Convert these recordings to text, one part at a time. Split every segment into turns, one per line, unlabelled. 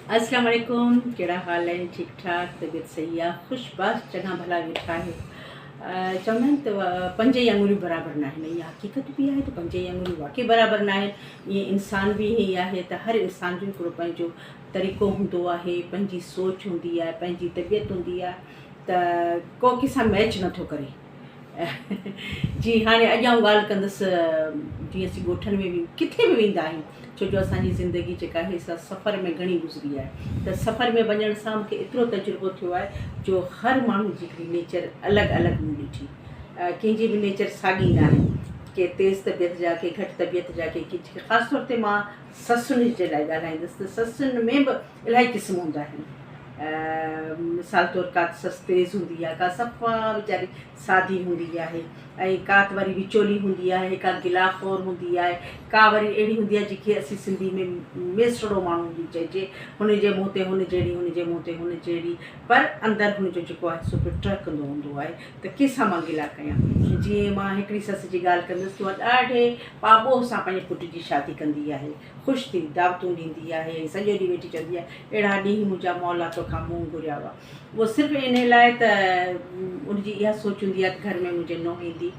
अस्सलाम वालेकुम। कहिड़ा हाल आहिनि? ठीक ठाक, तबियत सही आहे, ख़ुशबाश, चङा भला वेठा आहियो। चवंदा आहिनि त पंज ई आङुरियूं बराबरि न आहिनि। इहा हक़ीक़त बि आहे त पंज ई आङुरियूं वाक़ई बराबरि न आहिनि। ईअं इंसान बि ईअं ई आहे त हर इंसान जो हिकिड़ो पंहिंजो तरीक़ो हूंदो आहे, पंहिंजी सोच हूंदी आहे, पंहिंजी तबियत हूंदी आहे, त को कंहिंसां मैच नथो करे। जी हाणे अॼु आउं ॻाल्हि कंदसि, जीअं असीं ॻोठनि में बि किथे बि वेंदा आहियूं, छो जो असांजी ज़िंदगी जेका आहे सा सफ़र में घणी गुज़री आहे। त सफ़र में वञण सां मूंखे एतिरो तजुर्बो थियो आहे जो हर माण्हू जी हिकिड़ी नेचर अलॻि अलॻि मूं ॾिठी। कंहिंजी बि नेचर साॻी न आहे, के तेज़ तबियत जा, के घटि तबियत जा, के ख़ासि तौर ते मां ससुनि जे लाइ ॻाल्हाईंदसि त ससुनि में बि इलाही क़िस्म हूंदा आहिनि। मिसाल तौरु का ससु तेज़ हूंदी आहे, का सफ़ा वीचारी सादी हूंदी आहे, ऐं का त वरी विचोली हूंदी आहे, का गिलाखोर हूंदी आहे, का वरी अहिड़ी हूंदी आहे जेके असीं सिंधी में मेसड़ो माण्हू बि चइजे, हुनजे मुंहं ते हुन जहिड़ी, हुनजे मुंहं ते हुन जहिड़ी, पर अंदरि हुनजो जेको आहे सो टहिकंदो हूंदो आहे। त कंहिंसां मां गिला कयां? जीअं मां हिकिड़ी सस जी ॻाल्हि कंदसि, उहा ॾाढे पाॿो सां पंहिंजे पुट जी शादी कंदी आहे, ख़ुशि थी दावतूं ॾींदी आहे, सॼो ॾींहुं वेठी चवंदी आहे अहिड़ा ॾींहं मुंहिंजा मौला तोखां मुंहुं घुरिया हुआ। उहो सिर्फ़ु इन लाइ त उनजी इहा सोच हूंदी आहे त घर में मुंहिंजे नुंहुं ईंदी,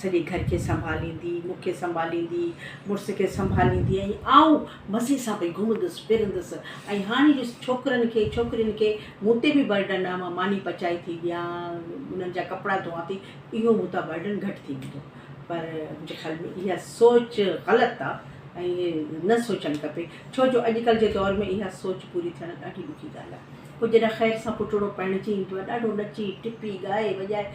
सॼे घर खे संभालींदी, मूंखे संभालींदी, मुड़ुस खे संभालींदी, ऐं आउं मज़े सां भई घुमंदसि फिरंदसि। ऐं हाणे ॾिस छोकिरनि खे छोकिरियुनि खे मूं ते बि बर्डन आहे, मां मानी पचाई थी ॾियां, उन्हनि जा कपिड़ा धोआं थी, इहो मूं तां बर्डन घटि थी वेंदो। पर मुंहिंजे ख़्याल में इहा सोच ग़लति आहे ऐं इहे न सोचणु खपे, छो जो अॼुकल्ह जे दौर में इहा सोच पूरी थियणु ॾाढी ॾुखी ॻाल्हि आहे। पोइ जॾहिं ख़ैर सां पुटड़ो पहिणजी ईंदो आहे, ॾाढो नची टिपी ॻाए वॼाए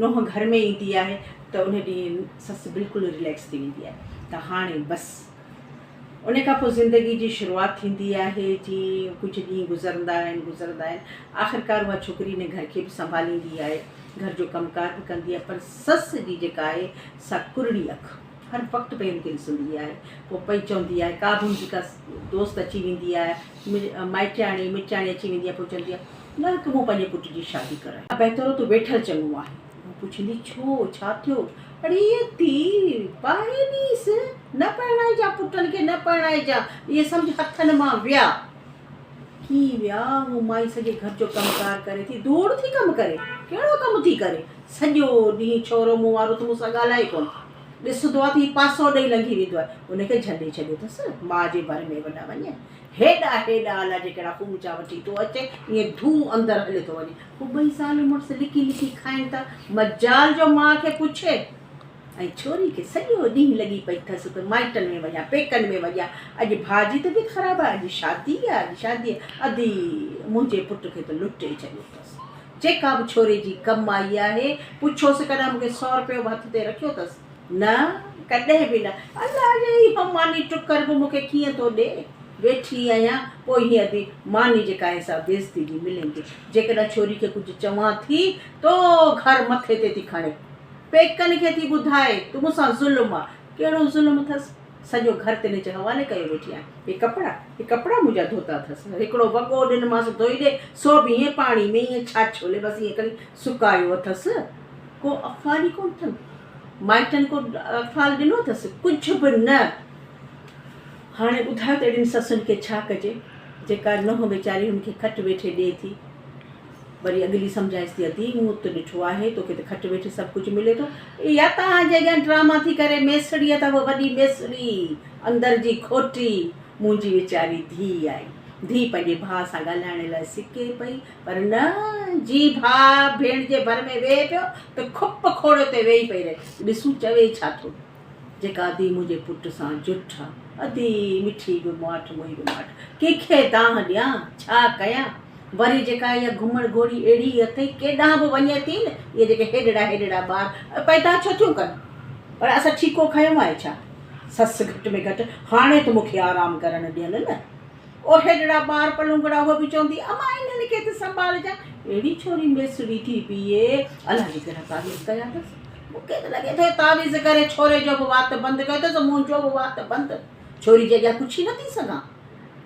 नुंहुं घर में ईंदी आहे, त उन ॾींहुं ससु बिल्कुलु रिलैक्स थी वेंदी आहे त हाणे बसि उन खां पोइ ज़िंदगी जी शुरूआति थींदी आहे। जीअं कुझु ॾींहं गुज़रंदा आहिनि, आख़िरकार उहा छोकिरी ने घर खे बि संभालींदी आहे, घर जो कमकार बि कंदी आहे, पर ससु जी जेका आहे सा कुरड़ी अखि हर वक़्तु पई हुनखे ॾिसंदी आहे। पोइ पई चवंदी आहे, का बि मुंहिंजी का दोस्त अची वेंदी आहे, माइटाणी मिटाणी अची वेंदी आहे, पोइ चवंदी आहे न की मूं पंहिंजे पुट जी शादी कराई, बहितरो तूं वेठल चङो आहे। पुछंदी छो, छा थियो? अड़े थी पाए ॾींसि, न परिणाइजा पुटनि खे, न परिणाइजा, इहे सम्झ हथनि मां विया। की विया? हू माई सॼे घर जो कमकार करे थी, धूड़ थी कमु करे, कहिड़ो कमु थी करे, सॼो ॾींहुं छोरो मूं वारो त मूंसां ॻाल्हाए कोन, ॾिसंदो आहे त पासो ॾेई लंघी वेंदो आहे, उनखे झले छॾियो अथसि माउ जे भर में वॾा वञे, हेॾा हेॾा अलाए जे कहिड़ा पूंचा वठी थो अचे, ईअं धू अंदरि हले थो वञे। पोइ ॿई साल मुड़ुसु लिकी लिकी खाइनि था, मजाल जो माउ खे पुछे, ऐं छोरी खे सॼो ॾींहुं लॻी पई अथसि त माइटनि में वञा, पेकनि में वञा, अॼु भाउ जी तबियत ख़राबु आहे, अॼु शादी आहे, अॼु शादी आहे, अधी मुंहिंजे पुट खे त लुटे छॾियो अथसि। जेका बि छोरे जी कमाई आहे, पुछोसि कॾहिं मूंखे 100 रुपयो हथ ते रखियो अथसि? न, कॾहिं बि न। अलाए इहो मानी टुकर बि मूंखे कीअं थो ॾे, वेठी आहियां, पोइ हीअं थी मानी जेका आहे सा बेइज़ती जी मिलंदी। जेकॾहिं छोरी खे कुझु चवां थी तो घर मथे ते थी खणे, पेकनि खे थी ॿुधाए तूं मूंसां ज़ुल्म आहे। कहिड़ो ज़ुल्म अथसि? सॼो घर ते हिनजे हवाले कयो वेठी आहियां। हे कपिड़ा मुंहिंजा धोता अथसि, हिकिड़ो वॻो ॾिनमांसि धोई ॾे, सो बि ईअं पाणी में ईअं छा छोले, बसि ईअं करे सुकायो अथसि, को अफ़ाल ई कोन अथनि, माइटनि को अफ़ाल ॾिनो अथसि, कुझु बि न। हाणे ॿुधायो त अहिड़ियुनि ससुनि खे छा कजे, जेका नुंहुं वीचारी हुनखे खटि वेठे ॾिए थी, वरी अॻिली सम्झाइसि थी अदी मूं त ॾिठो आहे तोखे त खटि वेठे सभु कुझु मिले थो, या तव्हांजे अॻियां ड्रामा थी करे, मेसड़ी अथव वॾी मेसड़ी, अंदरि जी खोटी, मुंहिंजी वीचारी धीउ आई, धीउ पंहिंजे भाउ सां ॻाल्हाइण लाइ सिके पई, पर न, जी भाउ भेण जे भर में वेहे पियो त खुप खोड़े ते वेही पई रहे, ॾिसूं चवे छा थो। जेका अदी मुंहिंजे पुट सां जुठ आहे, अदी मिठी बि माठि मुई बि माठि, कंहिंखे दांह ॾियां, छा कयां? वरी जेका इहा घुमण घोड़ी अहिड़ी अथई, केॾांहुं बि वञे थी न, इहे जेके हेॾड़ा ॿार पैदा छो थियूं कनि? पर असां ठीको खयो आहे छा? ससु घटि में घटि हाणे त मूंखे आराम करणु ॾियनि न। ओ हेॾड़ा ॿार पलूंगड़ा, उहो बि चवंदी अमा इन्हनि खे त संभालजां, अहिड़ी छोरी मेसड़ी थी बीहे, अलाए कहिड़ा तावीज़ कया अथसि। मूंखे त लॻे थो तावीज़ करे छोरे जो बि वात बंदि कयो अथसि, मुंहिंजो बि वात बंदि, छोरी जे अॻियां कुझु ई नथी सघां,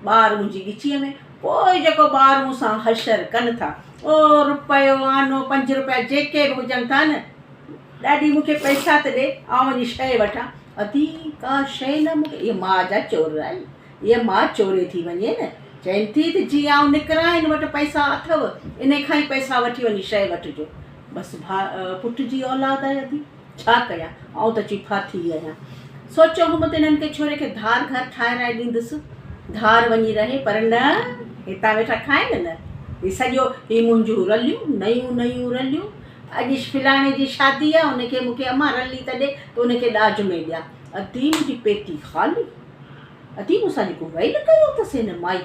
ॿार मुंहिंजी ॻिचीअ में। पोइ जेको ॿार मूंसां हशर कनि था, ओ रुपयो आनो 5 रुपया जेके बि हुजनि था न, ॾाढी मूंखे पैसा त ॾे, आउं वञी शइ वठां, अदी का शइ न, मूंखे इहा माउ जा चोर आहिनि, इहा माउ चोरे थी वञे न, चवनि थी त जीअं आउं निकिरां हिन वटि पैसा अथव इन खां ई पैसा वठी वञी शइ वठिजो। बसि पुट जी औलाद आहे अधी, छा कयां, आउं त चई फाथी आहियां। सोचियो हुम त हिननि खे छोरे खे धार घर ठाहिराए ॾींदुसि, धार वञी रहे, पर न, हितां वेठा खाइनि न। ही सॼो ही मुंहिंजूं रलियूं, नयूं नयूं रलियूं, अॼु फिलाणे जी शादी आहे, उनखे मूंखे अम्मा रली त ॾे त उनखे ॾाज में ॾियां। अधी मुंहिंजी पेती ख़ाली, अधी मूंसां जेको वेल कयो अथसि हिन माई।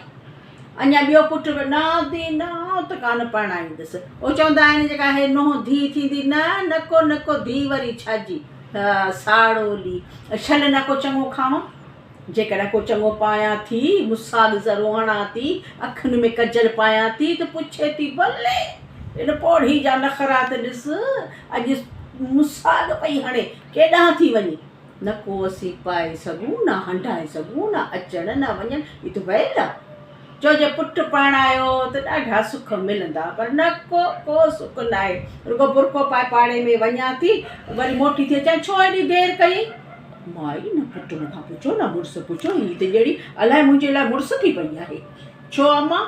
अञा ॿियो पुटु न दी न त कान परणाईंदुसि। उहो चवंदा आहिनि जेका हे नुंहुं धीउ थींदी, न नको नको धीउ वरी छाजी साड़ोली, छल न को चङो खावां, जेकॾहिं को चङो पायां थी, मुसाग ज़रो हणां थी, अखियुनि में कजल पायां थी त पुछे थी भले इन पोढ़ी जा नख़रा त ॾिस, अॼु मुसाग पई हणे केॾांहुं थी वञे, न को असीं पाए सघूं, न हंढाए सघूं, न अचण न वञनि, ही त वैल आहे। जो जे पुटु परणायो त ॾाढा सुख मिलंदा, पर न को सुख न आहे। रुगो बुरको पाए पाड़े में वञा थी, वरी मोटी थी अचां, छो एॾी देरि कई? माई न पुटु मूंखां पुछो, न मुड़ुसु पुछो, हीअ त ॼणी अलाए मुंहिंजे लाइ मुड़ुसु थी पई आहे। छो अम्मा,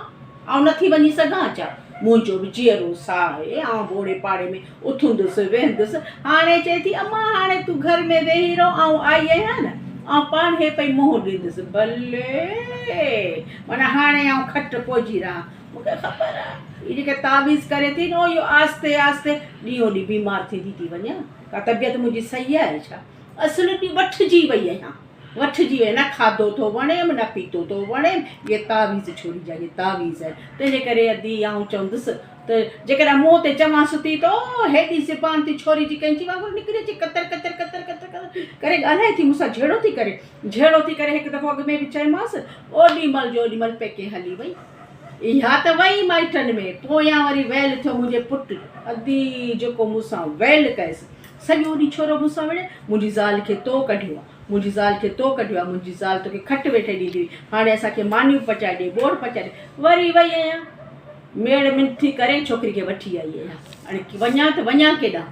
आउं नथी वञी सघां छा? मुंहिंजो बि जीअरो साह आहे, आउं बोड़े पाड़े में उथंदुसि वेहंदुसि। हाणे चए थी अम्मा हाणे तूं घर में वेही रहो, आउं आई आहियां न, आउं पाण हे पई मुंहुं ॾींदुसि। भले माना हाणे आउं खट पोजी रहां, मूंखे ख़बर आहे हीअ जेके तावीज़ करे थी न, इहो आस्ते आस्ते ॾींहों ॾींहुं बीमार थींदी थी वञा। का तबियत मुंहिंजी सही आहे छा? असुल ॾींहुं वठिजी वई आहियां, वठिजी वई, न खाधो थो वणेमि, न पीतो थो वणेमि, इहे तावीज़ छोड़ी जा, इहे तावीज़ आहिनि। तंहिंजे करे अधी आउं चवंदुसि त जेकॾहिं मुंहं ते चवां सुती तो हेॾी ज़बान थी छोरी जी कंहिंजी वांगुरु निकिरी अचे, Qatar Qatar Qatar Qatar Qatar करे ॻाल्हाए थी मूंसां, झेड़ो थी करे हिकु दफ़ो अॻु में बि चयोमांसि, ओॾी महिल जो ओॾी महिल पेके हली वई। इहा त वई माइटनि में, पोयां वरी वैल थियो मुंहिंजे पुटु, अधी जेको मूंसां वैल कयसि, सॼो ॾींहुं छोरो मूंसां विड़े, मुंहिंजी ज़ाल खे तो कढियो आहे, मुंहिंजी ज़ाल खे तो कढियो आहे, मुंहिंजी ज़ाल तोखे खटि वेठे ॾींदी हुई, हाणे असांखे मानियूं पचाए ॾे, बोड़ पचाए ॾे। वरी वई आहियां मेड़ मिंथी करे छोकिरी खे वठी आई आहियां। हाणे वञा त वञा केॾांहुं?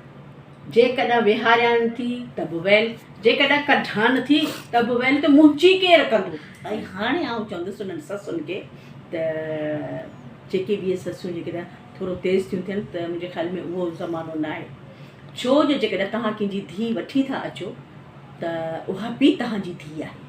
जेकॾहिं विहारियां थी त बि वैल, जेकॾहिं कढान थी त बि वैल, त मुंहिंजी केरु कंदो? ऐं हाणे आउं चवंदुसि उन्हनि ससुनि खे त जेके बि इहे ससूं जेकॾहिं थोरो तेज़ थियूं थियनि त मुंहिंजे ख़्याल में उहो ज़मानो न आहे। छो जो जेकॾहिं तव्हां कंहिंजी धीउ वठी था अचो त उहा बि तव्हांजी धीउ आहे,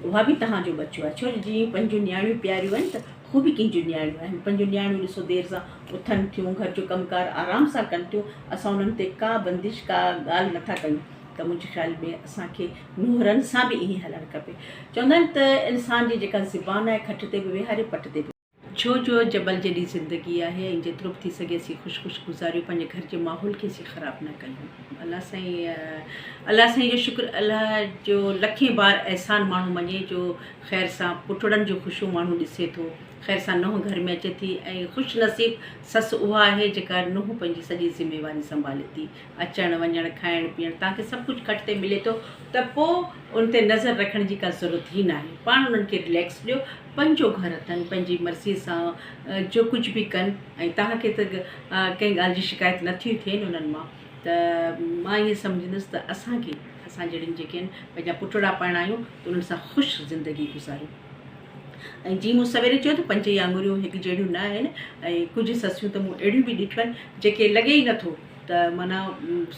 उहा बि तव्हांजो बचो आहे। छो जो जीअं पंहिंजूं न्याणियूं प्यारियूं आहिनि त हू बि कंहिंजूं न्याणियूं आहिनि। पंहिंजूं न्याणियूं ॾिसो देरि सां उथनि थियूं, घर जो कमकार आराम सां कनि थियूं, असां उन्हनि ते का बंदिश का ॻाल्हि नथा कयूं। त मुंहिंजे ख़्याल में असांखे नुंहरनि सां बि ईअं हलणु खपे। चवंदा आहिनि त इंसान जी जेका ज़ुबान आहे खट ते बि वेहारे, पट ते बि, छो जो जबल जहिड़ी ज़िंदगी आहे, ऐं जेतिरो बि थी सघे असीं ख़ुशि गुज़ारियूं, पंहिंजे घर जे माहौल खे असीं ख़राबु न कयूं। अलाह साईं जो शुक्र, अलाह जो लखे बार अहसान माण्हू मञे जो ख़ैर सां पुटड़नि जो ख़ुशियूं माण्हू ॾिसे थो, ख़ैर सां नुंहुं घर में अचे थी, ऐं ख़ुशि नसीब ससु उहा आहे जेका नुंहुं पंहिंजी सॼी ज़िमेवारी संभाले थी। अचणु वञणु खाइणु पीअणु तव्हांखे सभु कुझु खट ते मिले थो त पोइ उन ते नज़र रखण जी का ज़रूरत ई न आहे। पाण उन्हनि खे रिलैक्स ॾियो, पंहिंजो घर अथनि, पंहिंजी मर्ज़ीअ सां जो कुझु बि कनि, ऐं तव्हांखे त कंहिं ॻाल्हि जी शिकायत नथी थियनि उन्हनि मां। त मां ईअं सम्झंदुसि त असां जहिड़ियुनि जेके आहिनि पंहिंजा पुटड़ा परणायूं त उन्हनि सां ख़ुशि ज़िंदगी गुज़ारियूं। ऐं जीअं मूं सवेरे चयो त 5 आङुरियूं हिकु जहिड़ियूं न आहिनि, ऐं कुझु ससियूं त मूं अहिड़ियूं बि ॾिठियूं आहिनि जेके लॻे ई नथो त माना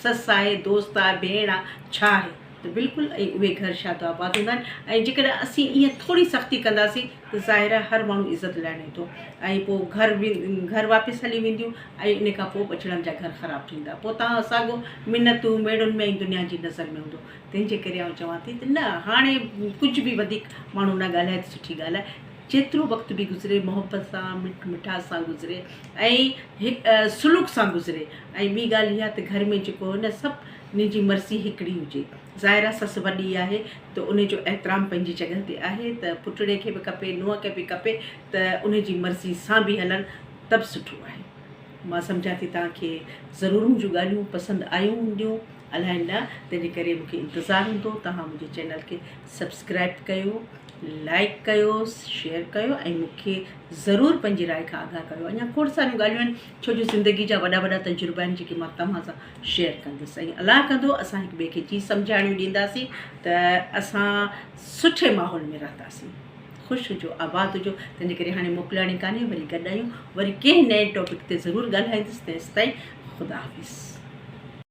ससु आहे, दोस्त आहे, भेण आहे, छा आहे, त बिल्कुलु ऐं उहे घर शादाबाद हूंदा आहिनि। ऐं जेकॾहिं असीं ईअं थोरी सख़्ती कंदासीं त ज़ाहिर आहे हर माण्हू इज़त लाइणे थो, ऐं पोइ घर वापसि हली वेंदियूं, ऐं इन खां पोइ बचड़नि जा घर ख़राबु थींदा। पोइ तव्हां असांजो मिनतूं मेड़ुनि में ई दुनिया जी नज़र में हूंदो। तंहिंजे करे आउं चवां थी त न, हाणे कुझु बि वधीक माण्हू न ॻाल्हाए त सुठी ॻाल्हि आहे। जेतिरो वक़्तु बि गुज़रे मोहबत सां, मिठास सां गुज़रे, ऐं सुलूक सां गुज़रे। ऐं ॿी ॻाल्हि इहा त घर में जेको न सभिनी जी मर्ज़ी हिकिड़ी हुजे। ज़ाहिर आहे ससु वॾी आहे त उनजो एतिराम पंहिंजी जॻह ते आहे, त पुटड़े खे बि खपे, नुंहं खे बि खपे त उनजी मर्ज़ी सां बि हलनि त बि सुठो आहे। मां सम्झां थी तव्हांखे ज़रूरु मुंहिंजूं ॻाल्हियूं पसंदि आयूं हूंदियूं, अलाए न, तंहिंजे करे मूंखे इंतज़ारु हूंदो तव्हां मुंहिंजे चैनल खे सब्सक्राइब कयो, लाइक कयो, शेयर कयो, ऐं मूंखे ज़रूरु पंहिंजी राय खां आगाह कयो। अञा खोड़ सारियूं ॻाल्हियूं आहिनि, छो जो ज़िंदगी जा वॾा वॾा तजुर्बा आहिनि जेके मां तव्हां सां शेयर कंदसि। ऐं अलाह कंदो असां हिक ॿिए खे चीज़ सम्झाइणियूं ॾींदासीं त असां सुठे माहौल में रहंदासीं, ख़ुशि हुजो, आबाद हुजो। तंहिंजे करे हाणे मोकिलाणी कान्हे, वरी गॾु आहियूं, वरी कंहिं नए टॉपिक ते ज़रूरु ॻाल्हाईंदसि। तेसिताईं ख़ुदा हाफ़िज़।